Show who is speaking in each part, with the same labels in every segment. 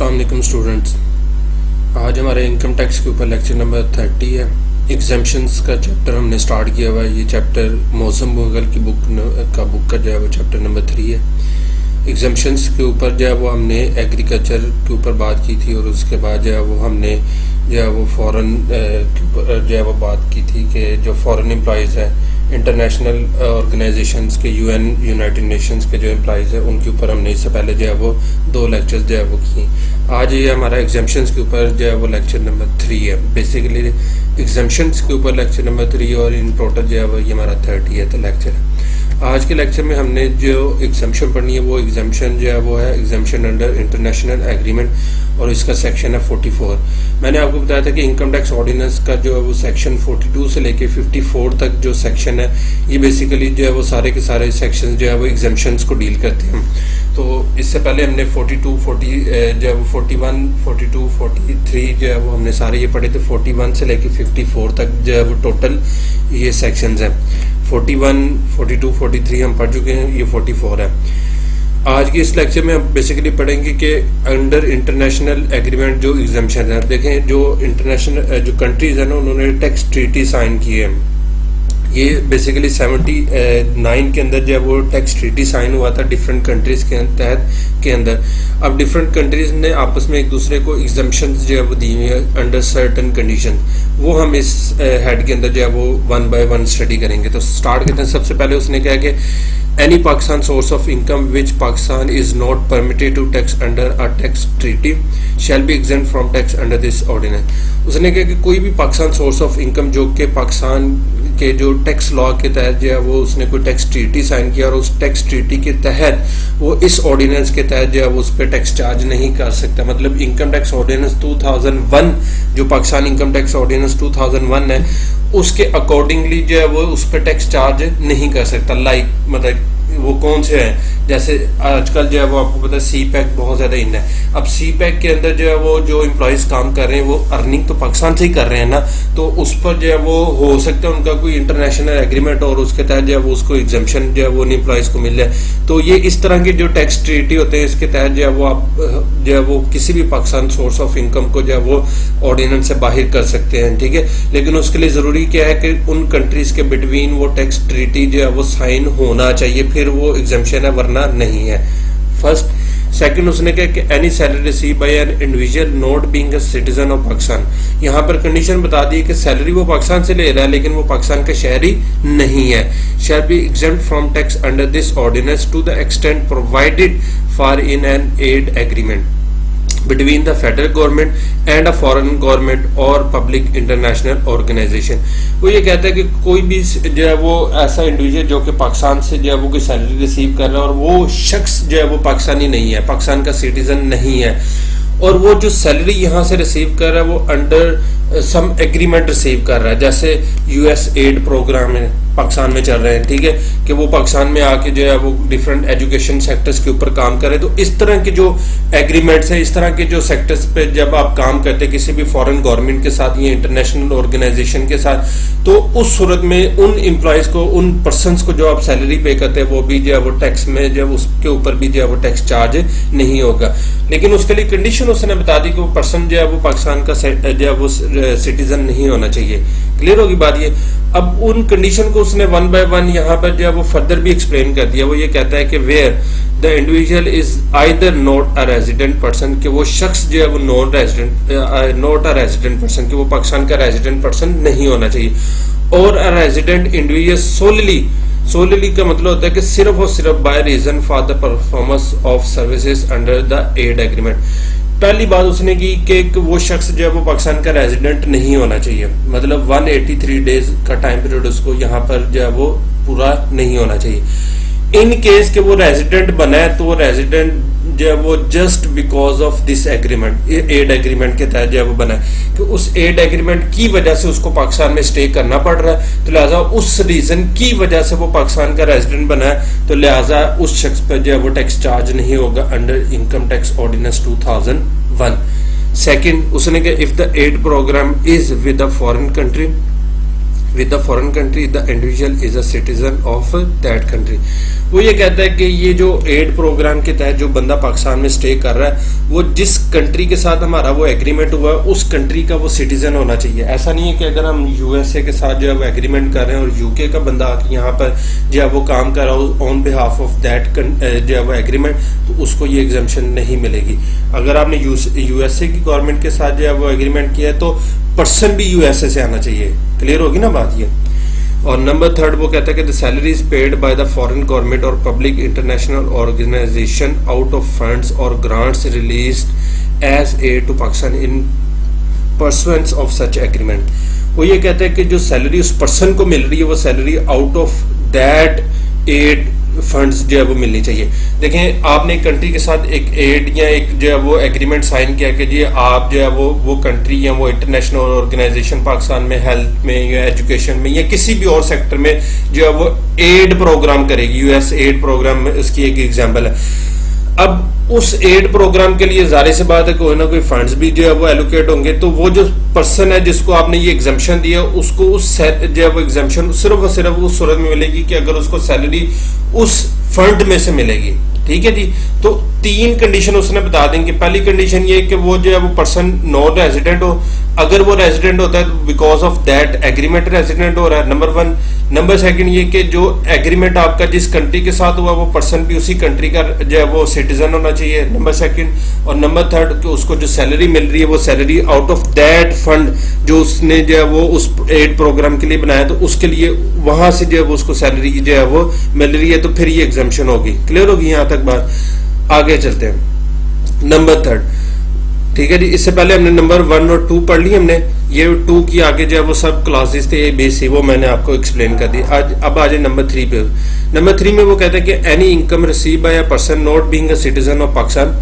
Speaker 1: अस्सलाम वालेकुम स्टूडेंट्स। आज हमारे इनकम टैक्स के ऊपर लेक्चर नंबर 30 है। एग्जाम्पशंस का चैप्टर हमने स्टार्ट किया हुआ है। ये चैप्टर मौसम मुगल की बुक का जो है वो चैप्टर नंबर 3 है। एग्जाम्पशंस के ऊपर जो है वो हमने एग्रीकल्चर के ऊपर बात की थी और उसके बाद जो है वो हमने जो है वो फॉरेन के ऊपर जो है वो बात की थी कि जो फॉरेन एम्प्लॉयज़ हैं इंटरनेशनल ऑर्गेनाइजेशंस के यूनाइटेड नेशंस के जो एम्प्लॉयज़ हैं उनके ऊपर हमने इससे पहले जो है वो 2 लेक्चर्स जो है वो किए। आज ये हमारा एग्जाम्पशंस के ऊपर जो है वो लेक्चर नंबर 3 है। बेसिकली एग्जाम्पशंस के ऊपर लेक्चर नंबर 3 और इन टोटल जो है वो ये हमारा 30th लेक्चर है। आज के लेक्चर में हमने जो एग्जाम्पशन पढ़नी है वो एग्जाम्पशन जो है वो है एग्जाम्पशन अंडर इंटरनेशनल एग्रीमेंट और इसका सेक्शन है 44। मैंने आपको बताया था कि इनकम टैक्स ऑर्डिनेंस का जो है वो सेक्शन 42 से लेके 54 तक जो सेक्शन है ये बेसिकली जो है वो सारे के सारे सेक्शन जो है वो एग्जाम्पशंस को डील करते हैं। तो इससे पहले हमने 42, 40 जो है वो 41, 42, 43 जो है वो हमने सारे ये पढ़े थे। 41 से लेके 54 तक जो है वो टोटल ये सेक्शंस हैं। 41, 42, 43 हम पढ़ चुके हैं, ये 44 है। आज के इस लेक्चर में हम बेसिकली पढ़ेंगे कि अंडर इंटरनेशनल एग्रीमेंट जो एग्जाम्पशन है, देखें जो इंटरनेशनल जो कंट्रीज है ना उन्होंने टैक्स ट्रीटी साइन की है। ये बेसिकली 79 के अंदर जो है वो टैक्स ट्रीटी साइन हुआ था डिफरेंट कंट्रीज के तहत के अंदर। अब डिफरेंट कंट्रीज ने आपस में एक दूसरे को एग्जाम्पशंस जो है वो दी हुई है अंडर सर्टेन कंडीशन। वो हम इस हेड के अंदर जो है वो 1 by 1 स्टडी करेंगे। तो स्टार्ट करते हैं। सबसे पहले उसने कहा कि any Pakistan source of income which Pakistan is not permitted to tax under a tax treaty shall be exempt from tax under this ordinance। उसने कहा कि कोई भी पाकिस्तान सोर्स ऑफ इनकम जो कि पाकिस्तान के जो टैक्स लॉ के तहत जो है वो उसने कोई टैक्स ट्रीटी साइन किया और उस टैक्स ट्रीटी के तहत वो इस ऑर्डिनेंस के तहत जो है वो उस पर टैक्स चार्ज नहीं कर सकता। मतलब इनकम टैक्स ऑर्डिनेंस 2001 जो पाकिस्तान इनकम टैक्स ऑर्डिनेंस 2001 है उसके अकॉर्डिंगली जो है वो उस पर टैक्स चार्ज नहीं कर सकता। मतलब वो कौन से हैं, जैसे आजकल जो है वो आपको पता है सी पैक बहुत ज्यादा इन है। अब सी पैक के अंदर जो है वो जो एम्प्लॉयज काम कर रहे हैं वो अर्निंग तो पाकिस्तान से ही कर रहे हैं ना, तो उस पर जो है वो हो सकता है उनका कोई इंटरनेशनल एग्रीमेंट और उसके तहत जो है वो उसको एग्जाम्पशन जो है वो उन एम्प्लॉयज को मिल जाए। तो ये इस तरह के जो टैक्स ट्रीटी होते हैं इसके तहत जो है वो आप जो है वो किसी भी पाकिस्तान सोर्स ऑफ इनकम को जो है वो ऑर्डिनेंस से बाहर कर सकते हैं, ठीक है। लेकिन उसके लिए जरूरी क्या है कि उन कंट्रीज के बिटवीन वो टैक्स ट्रीटी जो है वो साइन होना चाहिए, फिर वो एग्जाम्पशन है, वरना नहीं है। फर्स्ट। सेकंड उसने कहा कि any salary receive by an individual not being a citizen of Pakistan. यहाँ पर कंडीशन बता दी कि सैलरी वो पाकिस्तान से ले रहा है लेकिन वो पाकिस्तान का शहरी नहीं है। Shall be exempt from tax under this ordinance to the extent provided for in an aid agreement between the federal government and a foreign government or public international organization। वो ये कहता है कि कोई भी जो है वो ऐसा इंडिविजुअल जो कि पाकिस्तान से जो है वो कोई सैलरी रिसीव कर रहा है और वो शख्स जो है वो पाकिस्तानी नहीं है, पाकिस्तान का सिटीजन नहीं है और वो जो सैलरी यहाँ से रिसीव कर रहा है वो अंडर सम एग्रीमेंट रिसीव कर रहा है, जैसे यूएस एड प्रोग्राम है पाकिस्तान में चल रहे हैं, ठीक है, कि वो पाकिस्तान में आके जो है वो डिफरेंट एजुकेशन सेक्टर्स के ऊपर काम कर रहे हैं। तो इस तरह के जो एग्रीमेंट्स है, इस तरह के जो सेक्टर्स पे जब आप काम करते हैं किसी भी फॉरेन गवर्नमेंट के साथ या इंटरनेशनल ऑर्गेनाइजेशन के साथ, तो उस सूरत में उन एम्प्लॉयज को, उन पर्सनस को जो आप सैलरी पे करते हैं वो भी जो है वो टैक्स में जब उसके ऊपर भी जो है वो टैक्स चार्ज नहीं होगा। लेकिन उसके लिए कंडीशन उसने बता दी कि वो पर्सन जो है वो पाकिस्तान का जो है वो सिटीजन नहीं होना चाहिए। क्लियर होगी बात ये। अब उन कंडीशन को उसने 1 by 1 यहाँ पर जो है वो फर्दर भी एक्सप्लेन कर दिया। वो ये कहता है कि where the individual is either not a resident person, कि वो शख्स जो है वो नॉट अ रेजिडेंट पर्सन, कि वो पाकिस्तान का रेजिडेंट पर्सन नहीं होना चाहिए, और अ रेजिडेंट इंडिविजुअल सोलली का मतलब होता है कि सिर्फ और सिर्फ by reason for the performance of services under the aid agreement. पहली बात उसने की कि वो शख्स जो है वो पाकिस्तान का रेजिडेंट नहीं होना चाहिए, मतलब 183 डेज का टाइम पीरियड उसको यहाँ पर जो है वो पूरा नहीं होना चाहिए। इन केस के वो रेजिडेंट बना है तो वो रेजिडेंट जो है वो just because of this agreement, aid agreement के तहत जो है वो बना है कि उस एड एग्रीमेंट की वजह से उसको पाकिस्तान में स्टे करना पड़ रहा है, तो लिहाजा उस रीजन की वजह से वो पाकिस्तान का रेजिडेंट बना है, तो लिहाजा उस शख्स पर जो है वो टैक्स चार्ज नहीं होगा under income tax ordinance 2001। Second उसने कहा if the aid program is with a foreign country, with the foreign country the individual is a citizen of that country। वो ये कहता है कि ये जो एड प्रोग्राम के तहत जो बंदा पाकिस्तान में स्टे कर रहा है वो जिस कंट्री के साथ हमारा वो एग्रीमेंट हुआ है उस कंट्री का वो सिटीजन होना चाहिए। ऐसा नहीं है कि अगर हम यूएसए के साथ जो है वो एग्रीमेंट कर रहे हैं और यूके का बंदा आके यहाँ पर जो है वो काम कर रहा हो ऑन बिहाफ ऑफ दैट जो है वो एग्रीमेंट, तो उसको ये एग्जाम्पशन नहीं मिलेगी। अगर आपने यूएसए की गवर्नमेंट के साथ जो है वो एग्रीमेंट किया है तो पर्सन भी यूएसए से आना चाहिए। क्लियर होगी ना बात ये। और नंबर थर्ड वो कहता है कि the salary is paid by the foreign government और public international organisation out of funds और grants released as aid to Pakistan in pursuance of such agreement. वो ये कहता है कि जो सैलरी उस पर्सन को मिल रही है वो salary out of that aid funds जो है वो मिलनी चाहिए। देखें, आपने एक कंट्री के साथ एक एड या एक जो है वो एग्रीमेंट साइन किया कि जी आप जो है वो कंट्री या वो इंटरनेशनल ऑर्गेनाइजेशन पाकिस्तान में हेल्थ में या एजुकेशन में या किसी भी और सेक्टर में जो है वो एड प्रोग्राम करेगी। यूएस एड प्रोग्राम में उसकी एक एग्जाम्पल है। अब उस एड प्रोग्राम के लिए जाहिर सी बात है कोई ना कोई फंड्स भी जो है वो एलोकेट होंगे, तो वो जो पर्सन है जिसको आपने ये एग्जाम्पशन दिया उसको उस जो है वो एग्जाम्पशन सिर्फ और सिर्फ उस सूरत में मिलेगी कि अगर उसको सैलरी उस फंड में से मिलेगी। ठीक है जी। तो तीन कंडीशन उसने बता देंगे। पहली कंडीशन ये कि वो जो है वो पर्सन नॉन रेजिडेंट हो। अगर वो रेजिडेंट होता है तो because of that agreement resident हो रहा है, नंबर वन। नंबर सेकंड ये कि जो एग्रीमेंट आपका जिस कंट्री के साथ हुआ वो पर्सन भी उसी कंट्री का जो है वो सिटीजन होना चाहिए, नंबर सेकंड। और नंबर थर्ड कि उसको जो सैलरी मिल रही है वो salary out of that fund जो उसने जो है वो उस एड प्रोग्राम के लिए बनाया तो उसके लिए वहां से जो है वो उसको सैलरी जो है वो मिल रही है, तो फिर ये एग्जाम्पशन होगी। क्लियर होगी यहाँ तक बात। आगे चलते हैं नंबर थर्ड। ठीक है जी। इससे पहले हमने नंबर 1 और 2 पढ़ ली हमने। ये 2 की आगे जो है वो सब क्लासेस थे ए बी सी वो मैंने आपको एक्सप्लेन कर दी। आज अब आ जाए नंबर 3 पे। नंबर 3 में वो कहता है कि any income receive by a person not being a citizen of Pakistan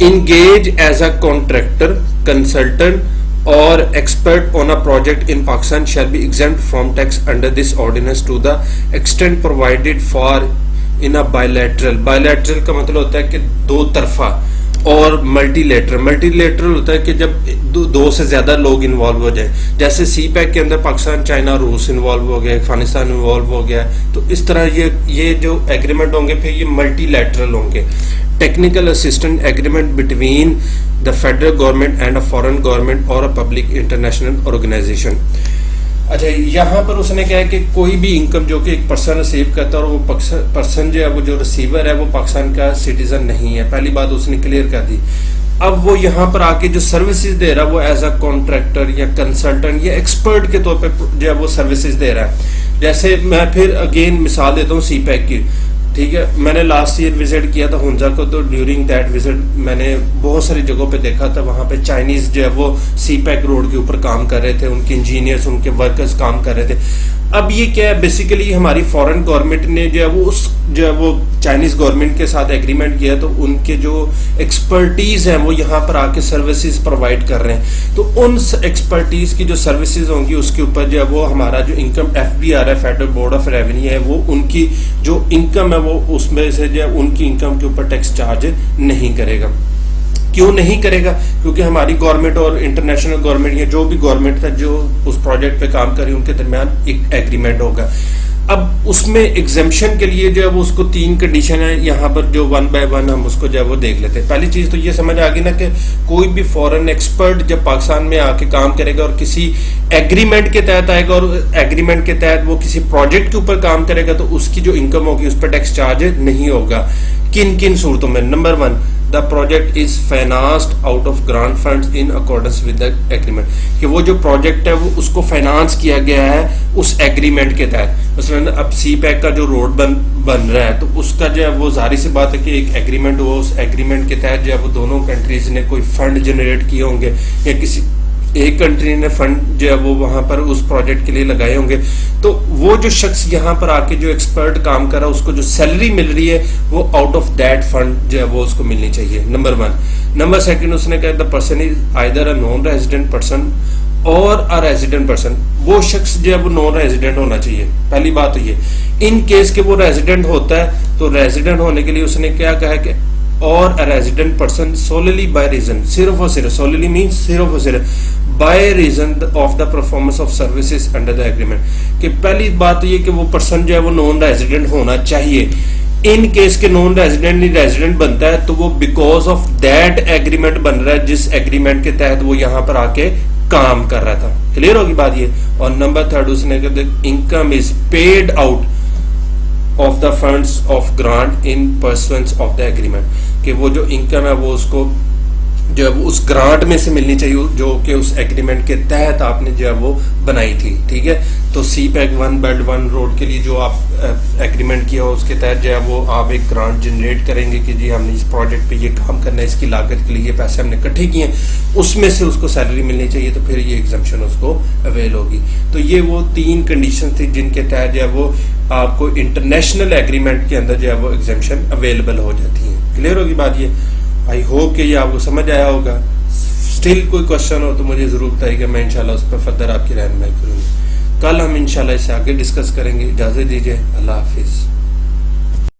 Speaker 1: engage as a contractor, consultant or expert on a project in Pakistan shall be exempt from tax under this ordinance to the extent provided for in a bilateral। bilateral का मतलब होता है कि दो तरफा, और multilateral. Multilateral होता है कि जब दो से ज्यादा लोग इन्वॉल्व हो जाए, जैसे सी पैक के अंदर पाकिस्तान, चाइना, रूस इन्वॉल्व हो गया, अफगानिस्तान इन्वॉल्व हो गया, तो इस तरह ये जो एग्रीमेंट होंगे फिर ये मल्टीलेटरल होंगे। Technical assistant agreement between the federal government and a foreign government और अ पब्लिक इंटरनेशनल ऑर्गेनाइजेशन। अच्छा, यहाँ पर उसने कहा है कि कोई भी इनकम जो कि एक पर्सन रिसीव करता है और वो पर्सन जो है वो जो रिसीवर है वो पाकिस्तान का सिटीजन नहीं है। पहली बात उसने क्लियर कर दी। अब वो यहाँ पर आके जो सर्विसेज दे रहा है वो एज अ कॉन्ट्रैक्टर या कंसल्टेंट या एक्सपर्ट के तौर पे जो है वो सर्विसेज दे रहा है। जैसे मैं फिर अगेन मिसाल देता हूँ सी पैक की। ठीक है, मैंने लास्ट ईयर विजिट किया था हुंजा को, तो ड्यूरिंग दैट विजिट मैंने बहुत सारी जगहों पे देखा था वहाँ पे चाइनीज जो है वो सी पैक रोड के ऊपर काम कर रहे थे, उनके इंजीनियर्स उनके वर्कर्स काम कर रहे थे। अब ये क्या है, बेसिकली हमारी फॉरेन गवर्नमेंट ने जो है वो उस जो है वो चाइनीज गवर्नमेंट के साथ एग्रीमेंट किया, तो उनके जो एक्सपर्टीज हैं वो यहाँ पर आके सर्विसेज प्रोवाइड कर रहे हैं। तो उन एक्सपर्टीज की जो सर्विसेज होंगी उसके ऊपर जो है वो हमारा जो इनकम FBR है, फेडरल बोर्ड ऑफ रेवेन्यू है, वो उनकी जो इनकम है वो उसमें से जो है उनकी इनकम के ऊपर टैक्स चार्ज नहीं करेगा। क्यों नहीं करेगा? क्योंकि हमारी गवर्नमेंट और इंटरनेशनल गवर्नमेंट या जो भी गवर्नमेंट था जो उस प्रोजेक्ट पे काम कर रही है उनके दरमियान एक एग्रीमेंट होगा। अब उसमें एग्जेम्पशन के लिए जो है वो उसको 3 कंडीशन है, यहाँ पर जो 1 बाय 1 हम उसको जो है वो देख लेते हैं। पहली चीज तो ये समझ आ गई ना कि कोई भी फॉरेन एक्सपर्ट जब पाकिस्तान में आके काम करेगा और किसी एग्रीमेंट के तहत आएगा और एग्रीमेंट के तहत वो किसी प्रोजेक्ट के ऊपर काम करेगा तो उसकी जो इनकम होगी उस पर टैक्स चार्ज नहीं होगा। किन किन सूरतों में? Number 1, the project is financed out of grant funds in accordance with the agreement, कि वो जो प्रोजेक्ट है वो उसको फाइनेंस किया गया है उस एग्रीमेंट के तहत। मसलन अब सी पैक का जो रोड बन रहा है तो उसका जो है वो जाहिर सी बात है कि एक एग्रीमेंट हुआ, उस एग्रीमेंट के तहत जो है वो दोनों कंट्रीज ने कोई फंड जनरेट किए होंगे या किसी एक कंट्री ने फंड जो है वो वहां पर उस प्रोजेक्ट के लिए लगाए होंगे। तो वो जो शख्स यहाँ पर आके जो एक्सपर्ट काम कर रहा है उसको जो सैलरी मिल रही है वो आउट ऑफ दैट फंड जो है वो उसको मिलनी चाहिए, नंबर 1। नंबर 2 उसने कहा the person is either a non resident person और अ रेजिडेंट पर्सन। वो शख्स जो है वो नॉन रेजिडेंट होना चाहिए। पहली बात तो ये, इन केस के वो रेजिडेंट होता है तो रेजिडेंट होने के लिए उसने क्या कहा कि और a resident person solely by reason, सिर्फ और सिर्फ, सोलली मीन सिर्फ और सिर्फ by reason of the performance of services under the agreement. कि पहली बात तो ये कि वो पर्सन जो है वो नॉन रेजिडेंट होना चाहिए। इन केस के नॉन रेजिडेंट नहीं रेजिडेंट बनता है तो वो बिकॉज ऑफ दैट एग्रीमेंट बन रहा है जिस एग्रीमेंट के तहत वो यहां पर आके काम कर रहा था। क्लियर होगी बात ये। और नंबर 3 उसने कहा income is paid out of the funds of grant in pursuance of the agreement. कि वो जो इनकम है वो उसको जो है वो उस ग्रांट में से मिलनी चाहिए जो कि उस एग्रीमेंट के तहत आपने जो है वो बनाई थी। ठीक है, तो सी पैक 1 बेल्ट 1 रोड के लिए जो आप एग्रीमेंट किया उसके तहत जो है वो आप एक ग्रांट जनरेट करेंगे कि जी हमने इस प्रोजेक्ट पे ये काम करना है, इसकी लागत के लिए ये पैसे हमने इकट्ठे किए, उसमें से उसको सैलरी मिलनी चाहिए, तो फिर ये एग्जम्पशन उसको अवेल होगी। तो ये वो 3 कंडीशन थी जिनके तहत जो है वो आपको इंटरनेशनल एग्रीमेंट के अंदर जो है वो एग्जम्पशन अवेलेबल हो जाती है। क्लियर होगी बात ये। आई होप कि ये आपको समझ आया होगा। स्टिल कोई क्वेश्चन हो तो मुझे जरूर बताइएगा, मैं इंशाल्लाह उस पर फर्दर आपकी रहनुमाई करूंगी। कल हम इंशाल्लाह इससे आगे डिस्कस करेंगे। इजाजत दीजिए, अल्लाह हाफिज।